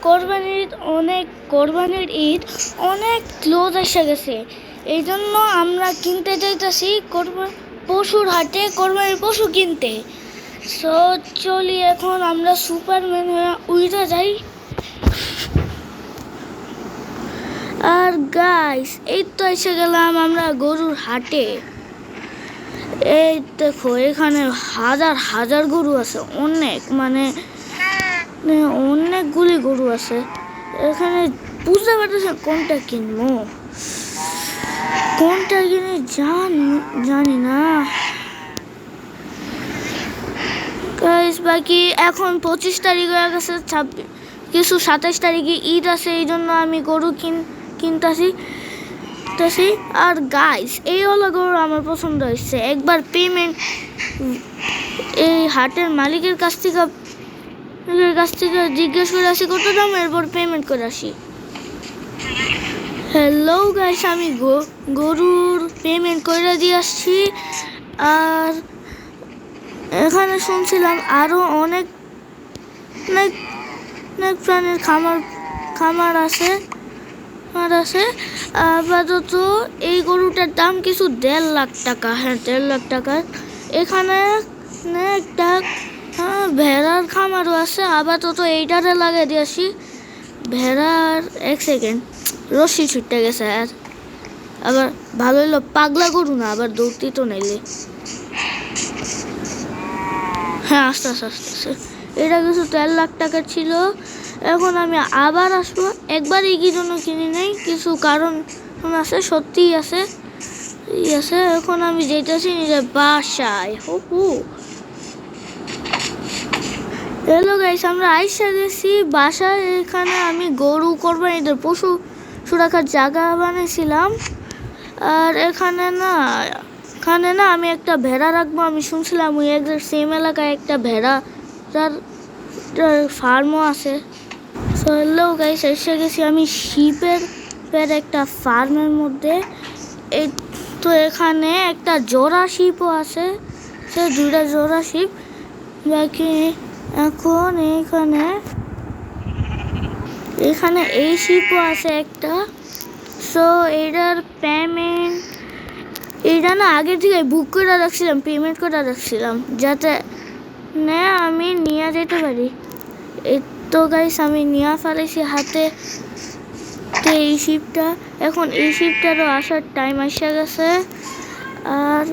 কোরবানির ঈদ অনেক ক্লোজ এসে গেছে। এই জন্য আমরা কিনতে যাইতেছি পশুর হাটে কোরবানির পশু কিনতে। সো চলি এখন আমরা সুপারম্যান হয়ে উড়ে যাই। আর গাইস, এই তো এসে গেলাম আমরা গরুর হাটে। এই দেখো, এখানে হাজার হাজার গরু আছে, অনেকগুলি গরু আছে। এখানে বুঝতে পারতেছে কোনটা কিনবো, কোনটা কিনে জানি না গাইস। বাকি এখন 25 তারিখ হয়ে গেছে, 27 তারিখে ঈদ আছে, এই জন্য আমি গরু কিনতেছি। আর গাইস, এই হলো গরু আমার পছন্দ হয়েছে। একবার পেমেন্ট এই হাটের মালিকের কাছ থেকে জিজ্ঞেস করে আসি কত দাম, এরপর পেমেন্ট করে আসি। হ্যালো গাইস, আমি গরুর পেমেন্ট করে দিয়ে আসছি। আর এখানে শুনছিলাম আরো অনেক প্রাণীর খামার আছে। আপাতত এই গরুটার দাম কিছু 1.5 লাখ টাকা। হ্যাঁ, 1.5 লাখ টাকা। এখানে একটা ভেড়ার খামারও আছে। আপাতত এইটারে লাগিয়ে দিয়েছি। ভেড়ার 1 সেকেন্ড, রশি ছুটে গেছে। আর আবার ভালো হইলো পাগলা গরু না, আবার দৌড়তি তো নাইলে। হ্যাঁ, আস্তে আস্তে। এটা কিছু 1.5 লাখ টাকা ছিল। এখন আমি আবার আসবো। একবার এই জন্য কিনি নাই, কিছু কারণ আছে, সত্যিই আছে। এখন আমি যেতেছি নিজের বাসায়। হ্যালো গাইস, আমরা আইসা গেছি বাসায়। এখানে আমি গরু কোরবানিদের পশু রাখার জায়গা বানিয়েছিলাম। আর এখানে না আমি একটা ভেড়া রাখবো। আমি শুনছিলাম ওই সেম এলাকায় একটা ভেড়ার ফার্মও আছে। হ্যালো গাইস, এসে গেছি আমি শিপের একটা ফার্মের মধ্যে। এই তো এখানে একটা জোড়া শিপও আছে, সে 2টা জোড়া শিপ। বাকি এখন এখানে এই শিপও আছে একটা। সো এটার পেমেন্ট, এটা না আগে থেকে বুক করে রাখছিলাম, পেমেন্ট করে রাখছিলাম, যাতে আমি নিয়ে যেতে পারি। এই তো গাইস, আমি নিয়ে ফেলেছি হাতে এই শিপটা। এখন এই শিপটারও আসার টাইম এসে গেছে। আর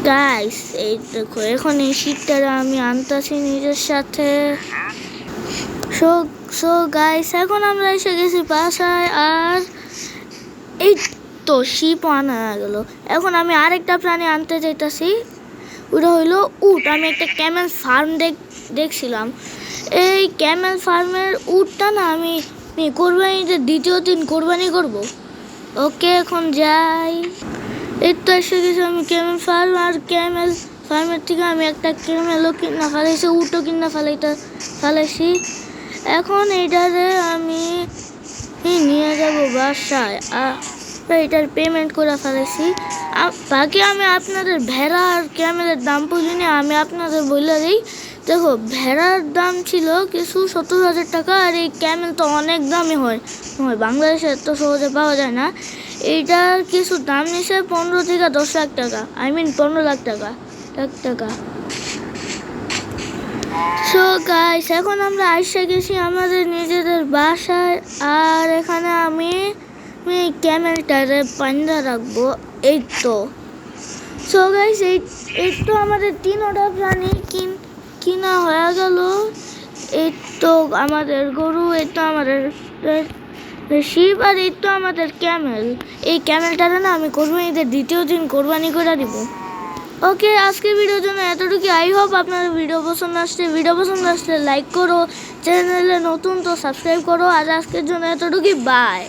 গাইস, এই দেখো, এখন এই শিপটারে আমি আনতেছি নিজের সাথে। সো গাইস, এখন আমরা এসে গেছি বাসায়। আর এই তো শিপ আনা গেল। এখন আমি আরেকটা প্রাণী আনতে চাইতেছি, ওটা হইলো উট। আমি একটা ক্যামেল ফার্ম দেখছিলাম। এই ক্যামেল ফার্মের উটটা না আমি কোরবানিতে 2য় দিন কোরবানি করব। ওকে, এখন যাই। এই তো এসে গেছি আমি ক্যামেল ফার্ম। আর ক্যামেল ফার্মের থেকে আমি একটা ক্যামেলও কিনা ফেলাইছি, উটও কিনা ফেলাইছি। এখন এইটারে আমি নিয়ে যাব বাসায়। এটার পেমেন্ট করে ফেলেছি। বাকি আমি আপনাদের ভেড়া আর ক্যামেলের দাম বলিনি, আমি আপনাদের বলে দিই। দেখো, ভেড়ার দাম ছিল কিছু 70,000 টাকা। আর এই ক্যামেল তো অনেক দামি হয়, বাংলাদেশে এত সহজে পাওয়া যায় না। এইটার কিছু দাম নিছে 15 থেকে 10 লাখ টাকা। 15 লাখ টাকা। সো গাইস, এখন আমরা আইসা গেছি আমাদের নিজেদের বাসায়। আর এখানে আমি ক্যামেলটারে পাঞ্জা রাখবো। এই তো। সো গাইস, এই তো আমাদের 3টা প্রাণী কিনা হয়ে গেল। এই তো আমাদের গরু, এই তো আমাদের শিব, আর এই তো আমাদের ক্যামেল। এই ক্যামেলটারে না আমি কোরবানিতে 2য় দিন কোরবানি করে দিব। ওকে, আজকের ভিডিওর জন্য এতটুকু। আই হোপ আপনার ভিডিও পছন্দ আসলে লাইক করো, চ্যানেলে নতুন তো সাবস্ক্রাইব করো। আর আজকের জন্য এতটুকুই, বাই।